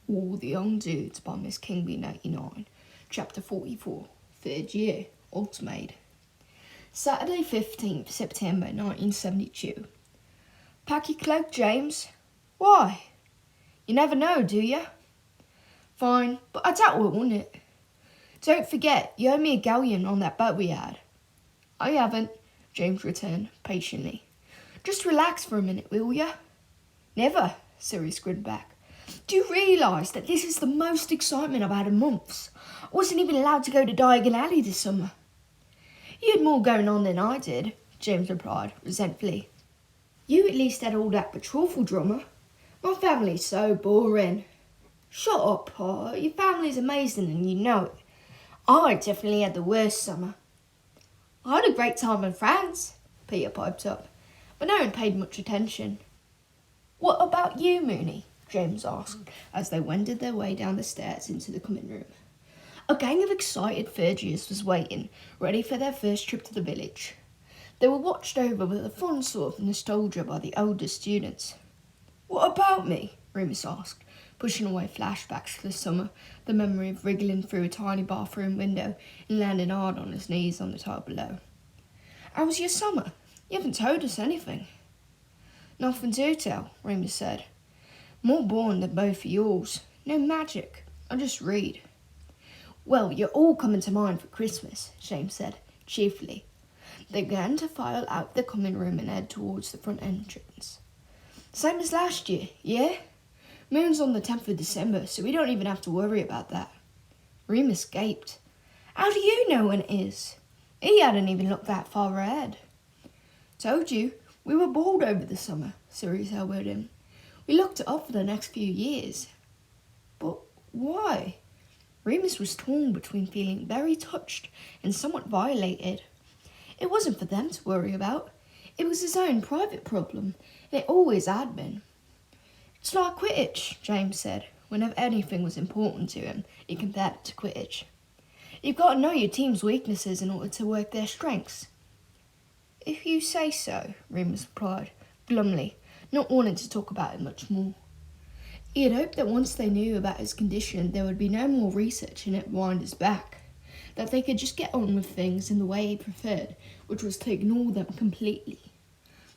All the Young Dudes by MsKingBean89, Chapter 44, 3rd Year, Ultimate. Saturday, 15th September 1972. Pack your cloak, James. Why? You never know, do you? Fine, but I doubt it, wouldn't it? Don't forget, you owe me a galleon on that boat we had. I haven't, James returned patiently. Just relax for a minute, will you? Never, Sirius grinned back. Do you realise that this is the most excitement I've had in months? I wasn't even allowed to go to Diagon Alley this summer. You had more going on than I did, James replied resentfully. You at least had all that betrothal drama. My family's so boring. Shut up, Pa. Your family's amazing and you know it. I definitely had the worst summer. I had a great time in France, Peter piped up, but no one paid much attention. What about you, Mooney? James asked as they wended their way down the stairs into the common room. A gang of excited third years was waiting, ready for their first trip to the village. They were watched over with a fond sort of nostalgia by the older students. What about me? Remus asked, pushing away flashbacks to the summer, the memory of wriggling through a tiny bathroom window and landing hard on his knees on the tile below. How was your summer? You haven't told us anything. Nothing to tell, Remus said. More boring than both of yours. No magic. I just read. Well, you're all coming to mine for Christmas, James said, cheerfully. They began to file out the common room and head towards the front entrance. Same as last year, yeah? Moon's on the 10th of December, so we don't even have to worry about that. Remus gaped. How do you know when it is? He hadn't even looked that far ahead. Told you, we were bored over the summer, Sirius elbowed him. We looked it up for the next few years. But why? Remus was torn between feeling very touched and somewhat violated. It wasn't for them to worry about. It was his own private problem, and it always had been. It's like Quidditch, James said. Whenever anything was important to him, he compared it to Quidditch. You've got to know your team's weaknesses in order to work their strengths. If you say so, Remus replied, glumly, not wanting to talk about it much more. He had hoped that once they knew about his condition, there would be no more research and it wind his back, that they could just get on with things in the way he preferred, which was to ignore them completely.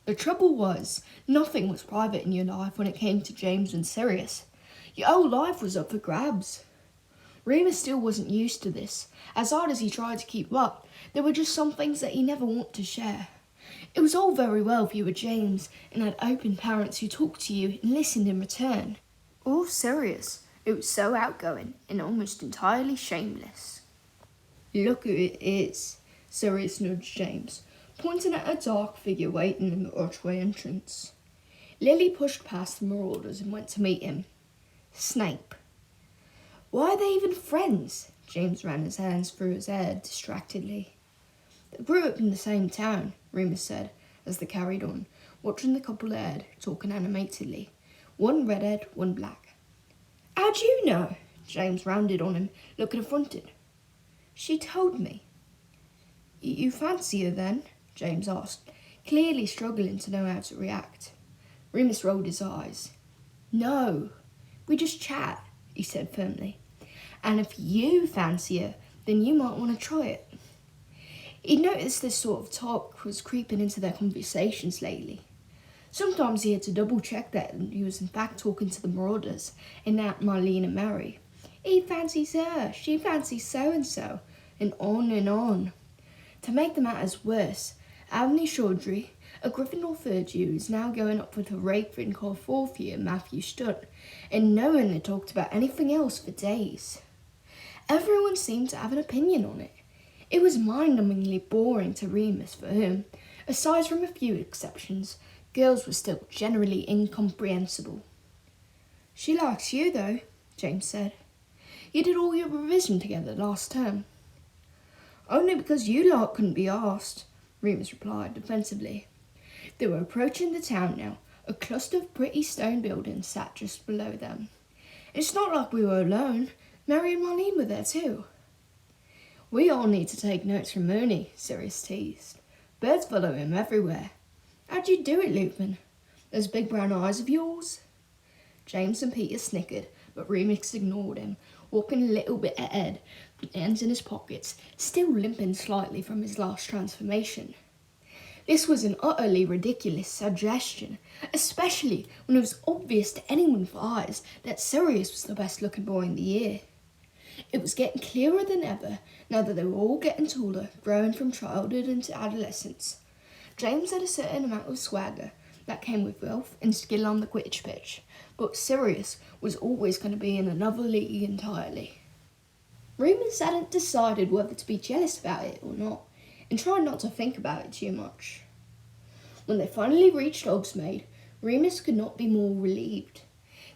The trouble was, nothing was private in your life when it came to James and Sirius. Your whole life was up for grabs. Remus still wasn't used to this. As hard as he tried to keep up, there were just some things that he never wanted to share. It was all very well if you were James and had open parents who talked to you and listened in return. Or Sirius, who was so outgoing and almost entirely shameless. Look who it is, Sirius nudged James, pointing at a dark figure waiting in the archway entrance. Lily pushed past the marauders and went to meet him. Snape. Why are they even friends? James ran his hands through his hair distractedly. They grew up in the same town, Remus said, as they carried on, watching the couple ahead, talking animatedly. One redhead, one black. How'd you know? James rounded on him, looking affronted. She told me. You fancy her then? James asked, clearly struggling to know how to react. Remus rolled his eyes. No, we just chat, he said firmly. And if you fancy her, then you might want to try it. He'd noticed this sort of talk was creeping into their conversations lately. Sometimes he had to double-check that he was in fact talking to the marauders and not Marlene and Mary. He fancies her, she fancies so-and-so, and on and on. To make the matters worse, Avni Chaudhry, a Gryffindor third year, is now going up with a Ravenclaw fourth year, Matthew Stutt, and no one had talked about anything else for days. Everyone seemed to have an opinion on it. It was mind-numbingly boring to Remus, for whom, aside from a few exceptions, girls were still generally incomprehensible. She likes you, though, James said. You did all your revision together last term. Only because you lot couldn't be asked, Remus replied defensively. They were approaching the town now. A cluster of pretty stone buildings sat just below them. It's not like we were alone. Mary and Marlene were there too. We all need to take notes from Mooney, Sirius teased. Birds follow him everywhere. How'd you do it, Lupin? Those big brown eyes of yours? James and Peter snickered, but Remus ignored him, walking a little bit ahead, with hands in his pockets, still limping slightly from his last transformation. This was an utterly ridiculous suggestion, especially when it was obvious to anyone with eyes that Sirius was the best looking boy in the year. It was getting clearer than ever, now that they were all getting taller, growing from childhood into adolescence. James had a certain amount of swagger that came with wealth and skill on the Quidditch pitch, but Sirius was always going to be in another league entirely. Remus hadn't decided whether to be jealous about it or not, and tried not to think about it too much. When they finally reached Hogsmeade, Remus could not be more relieved.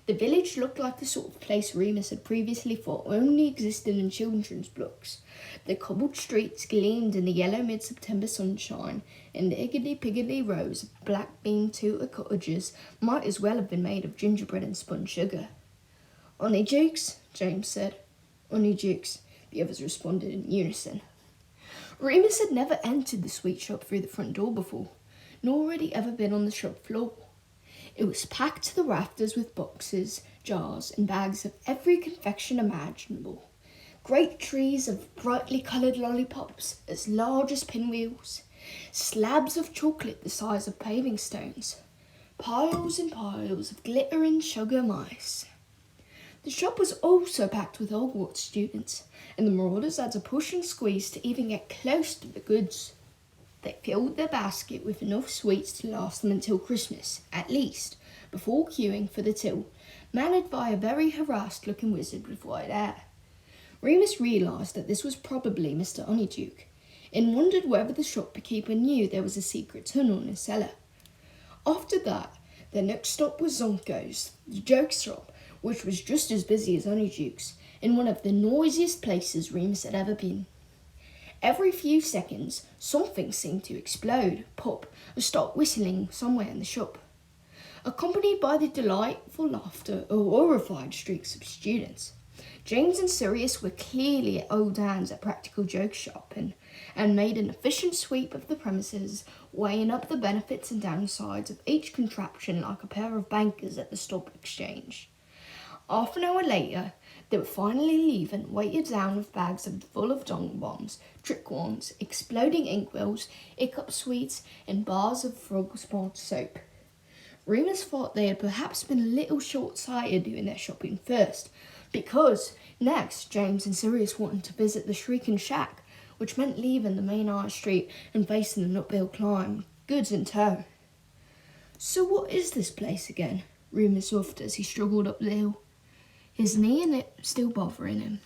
The village looked like the sort of place Remus had previously thought only existed in children's books. The cobbled streets gleamed in the yellow mid-September sunshine, and the higgledy-piggledy rows of black bean-tutor cottages might as well have been made of gingerbread and spun sugar. "Honeydukes," James said. "Honeydukes," the others responded in unison. Remus had never entered the sweet shop through the front door before, nor had he ever been on the shop floor. It was packed to the rafters with boxes, jars, and bags of every confection imaginable. Great trees of brightly coloured lollipops as large as pinwheels, slabs of chocolate the size of paving stones, piles and piles of glittering sugar mice. The shop was also packed with Hogwarts students, and the Marauders had to push and squeeze to even get close to the goods. They filled their basket with enough sweets to last them until Christmas, at least, before queuing for the till, managed by a very harassed-looking wizard with white hair. Remus realised that this was probably Mr. Honeyduke, and wondered whether the shopkeeper knew there was a secret tunnel in his cellar. After that, their next stop was Zonko's, the joke shop, which was just as busy as Honeyduke's, in one of the noisiest places Remus had ever been. Every few seconds, something seemed to explode, pop, or start whistling somewhere in the shop, accompanied by the delightful laughter of horrified streaks of students. James and Sirius were clearly at old hands at practical joke shopping, and made an efficient sweep of the premises, weighing up the benefits and downsides of each contraption like a pair of bankers at the stock exchange. Half an hour later, they were finally leaving, weighted down with bags full of dong bombs, trick wands, exploding inkwells, hiccup sweets, and bars of frog-spawned soap. Remus thought they had perhaps been a little short-sighted doing their shopping first, because next James and Sirius wanted to visit the Shrieking Shack, which meant leaving the main high street and facing an uphill climb, goods in tow. "So what is this place again?" Remus huffed as he struggled up the hill, his knee and hip still bothering him.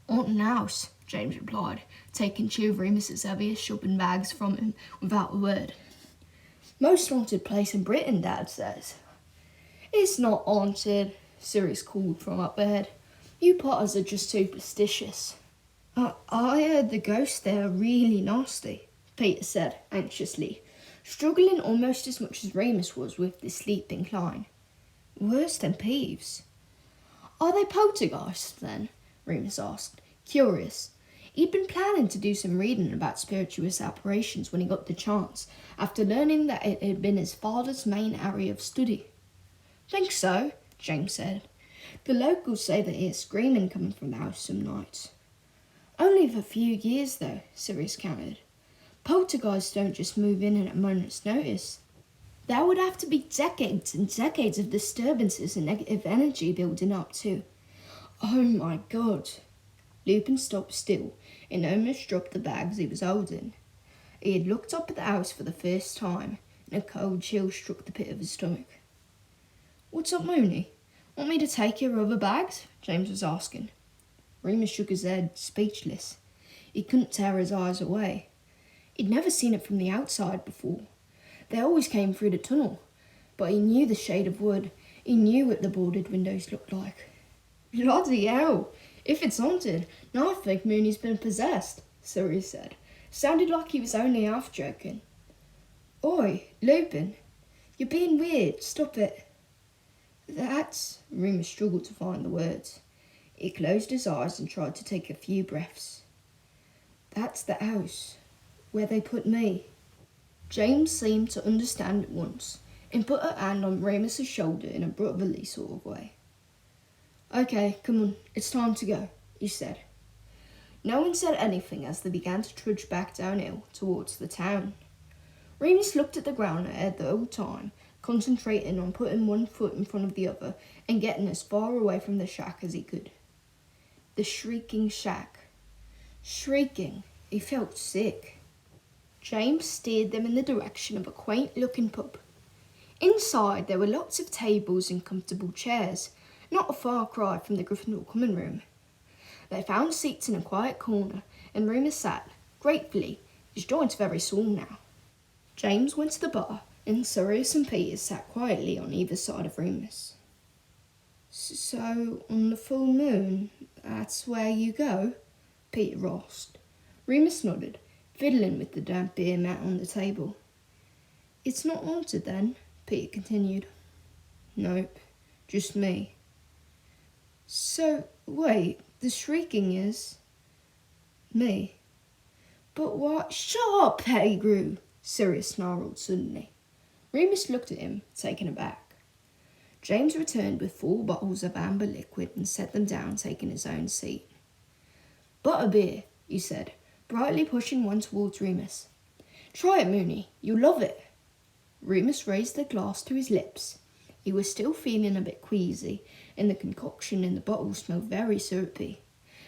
"Haunted house," James replied, taking two of Remus's heaviest shopping bags from him without a word. "Most haunted place in Britain, Dad says." "It's not haunted," Sirius called from up ahead. "You Potters are just superstitious." I heard the ghosts there are really nasty," Peter said anxiously, struggling almost as much as Remus was with the sleep incline. "Worse than Peeves." "Are they poltergeists, then?" Remus asked, curious. He'd been planning to do some reading about spirituous apparitions when he got the chance, after learning that it had been his father's main area of study. "Think so," James said. "The locals say they hear screaming coming from the house some nights." "Only for a few years, though," Sirius countered. "Poltergeists don't just move in at a moment's notice. There would have to be decades and decades of disturbances and negative energy building up too." "Oh my God!" Lupin stopped still and almost dropped the bags he was holding. He had looked up at the house for the first time, and a cold chill struck the pit of his stomach. "What's up, Mooney? Want me to take your other bags?" James was asking. Remus shook his head, speechless. He couldn't tear his eyes away. He'd never seen it from the outside before. They always came through the tunnel, but he knew the shade of wood. He knew what the boarded windows looked like. "Bloody hell! If it's haunted, now I think Mooney's been possessed," Sirius said. Sounded like he was only half joking. "Oi, Lupin, you're being weird. Stop it." "That's..." Remus struggled to find the words. He closed his eyes and tried to take a few breaths. "That's the house where they put me." James seemed to understand at once, and put her hand on Remus's shoulder in a brotherly sort of way. Okay, come on, it's time to go, he said. No one said anything as they began to trudge back downhill towards the town. Remus looked at the ground ahead the whole time, concentrating on putting one foot in front of the other and getting as far away from the shack as he could. The shrieking shack. Shrieking. He felt sick. James steered them in the direction of a quaint-looking pub. Inside there were lots of tables and comfortable chairs, not a far cry from the Gryffindor common room. They found seats in a quiet corner, and Remus sat, gratefully, his joints very sore now. James went to the bar, and Sirius and Peter sat quietly on either side of Remus. So, on the full moon, that's where you go? Peter asked. Remus nodded, fiddling with the damp beer mat on the table. It's not haunted then? Peter continued. Nope, just me. So, wait, the shrieking is... me. But what? Shut up, Pettigrew! Sirius snarled suddenly. Remus looked at him, taken aback. James returned with 4 bottles of amber liquid and set them down, taking his own seat. Butterbeer, he said, brightly pushing one towards Remus. Try it, Mooney. You'll love it. Remus raised the glass to his lips. He was still feeling a bit queasy, and the concoction in the bottle smelled very syrupy.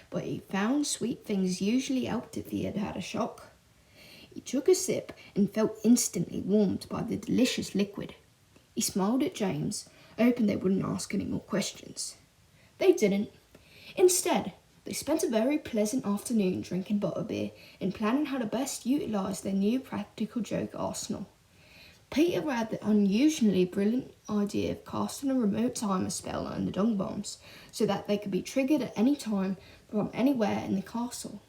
But he found sweet things usually helped if he had had a shock. He took a sip and felt instantly warmed by the delicious liquid. He smiled at James, hoping they wouldn't ask any more questions. They didn't. Instead, they spent a very pleasant afternoon drinking butterbeer and planning how to best utilise their new practical joke arsenal. Peter had the unusually brilliant idea of casting a remote timer spell on the dung bombs so that they could be triggered at any time from anywhere in the castle.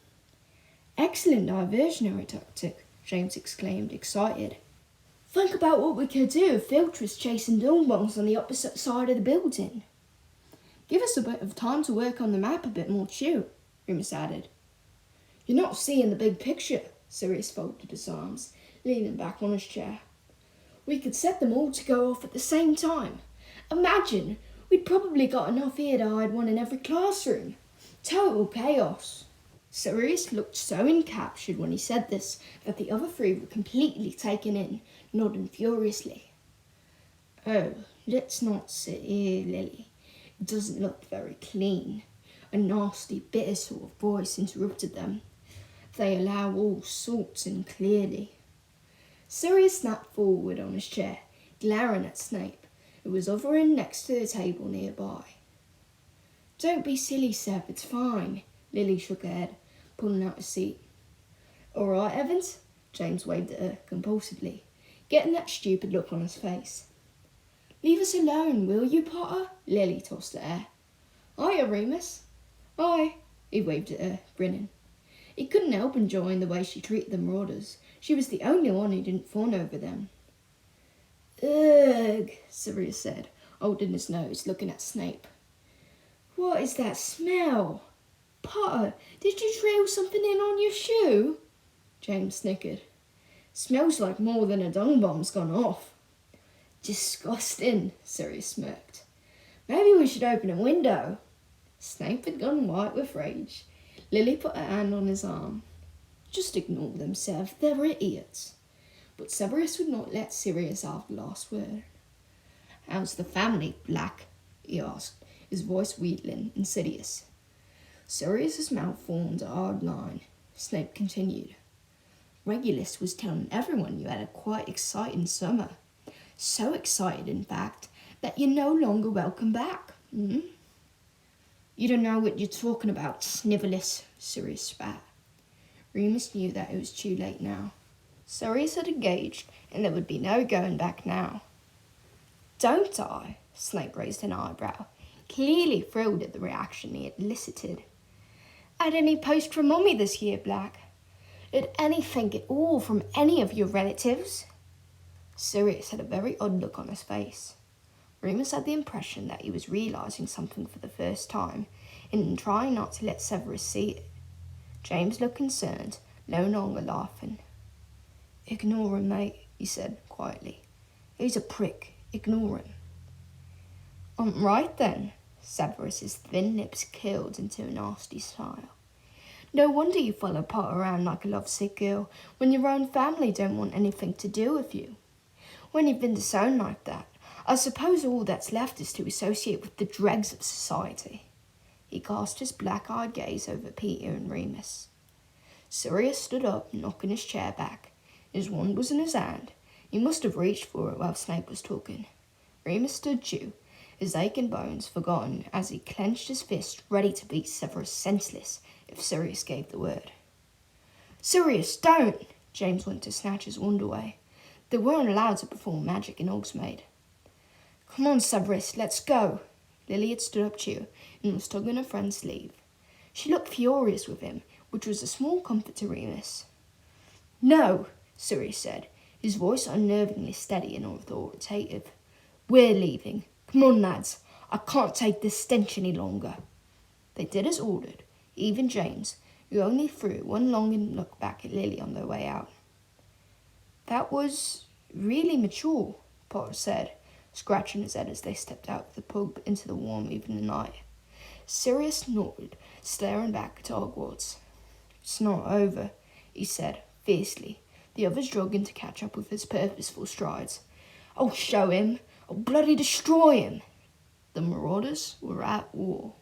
Excellent diversionary tactic, James exclaimed, excited. Think about what we could do if Filch was chasing dung bombs on the opposite side of the building. Give us a bit of time to work on the map a bit more too, Remus added. You're not seeing the big picture, Sirius folded his arms, leaning back on his chair. We could set them all to go off at the same time. Imagine, we'd probably got enough here to hide one in every classroom. Total chaos. Sirius looked so encaptured when he said this that the other 3 were completely taken in, nodding furiously. Oh, let's not sit here, Lily. It doesn't look very clean. A nasty, bitter sort of voice interrupted them. They allow all sorts in clearly. Sirius snapped forward on his chair, glaring at Snape, who was hovering next to the table nearby. Don't be silly, Seb, it's fine. Lily shook her head, pulling out a seat. All right, Evans? James waved at her compulsively, getting that stupid look on his face. Leave us alone, will you, Potter? Lily tossed at her. Hiya, Remus. Hi. He waved at her, grinning. He couldn't help enjoying the way she treated the marauders. She was the only one who didn't fawn over them. Ugh, Sirius said, holding his nose, looking at Snape. What is that smell? Potter, did you trail something in on your shoe? James snickered. Smells like more than a dung bomb's gone off. Disgusting, Sirius smirked. Maybe we should open a window. Snape had gone white with rage. Lily put her hand on his arm. Just ignore them, Sev. They're idiots. But Severus would not let Sirius have the last word. How's the family, Black? He asked, his voice wheedling, insidious. Sirius's mouth formed a hard line. Snape continued. Regulus was telling everyone you had a quite exciting summer. So excited, in fact, that you're no longer welcome back. You don't know what you're talking about, Snivelus, Sirius spat. Remus knew that it was too late now. Sirius had engaged, and there would be no going back now. Don't I? Snape raised an eyebrow, clearly thrilled at the reaction he had elicited. Had any post from Mummy this year, Black? Had anything at all from any of your relatives? Sirius had a very odd look on his face. Remus had the impression that he was realising something for the first time, and trying not to let Severus see it. James looked concerned, no longer laughing. Ignore him, mate, he said quietly. He's a prick. Ignore him. Right then, Severus's thin lips curled into a nasty smile. No wonder you follow Potter around like a lovesick girl when your own family don't want anything to do with you. When you've been disowned like that, I suppose all that's left is to associate with the dregs of society. He cast his black-eyed gaze over Peter and Remus. Sirius stood up, knocking his chair back. His wand was in his hand. He must have reached for it while Snape was talking. Remus stood due, his aching bones forgotten as he clenched his fist, ready to beat Severus senseless if Sirius gave the word. "Sirius, don't!" James went to snatch his wand away. They weren't allowed to perform magic in Hogsmeade. "Come on, Severus, let's go." Lily had stood up too and was tugging her friend's sleeve. She looked furious with him, which was a small comfort to Remus. "No," Sirius said, his voice unnervingly steady and authoritative. "We're leaving. Come on, lads. I can't take this stench any longer." They did as ordered, even James, who only threw one longing look back at Lily on their way out. "That was really mature," Potter said, scratching his head as they stepped out of the pub into the warm evening light. Sirius nodded, staring back at Hogwarts. "It's not over," he said, fiercely, the others struggling to catch up with his purposeful strides. "I'll show him! I'll bloody destroy him!" The Marauders were at war.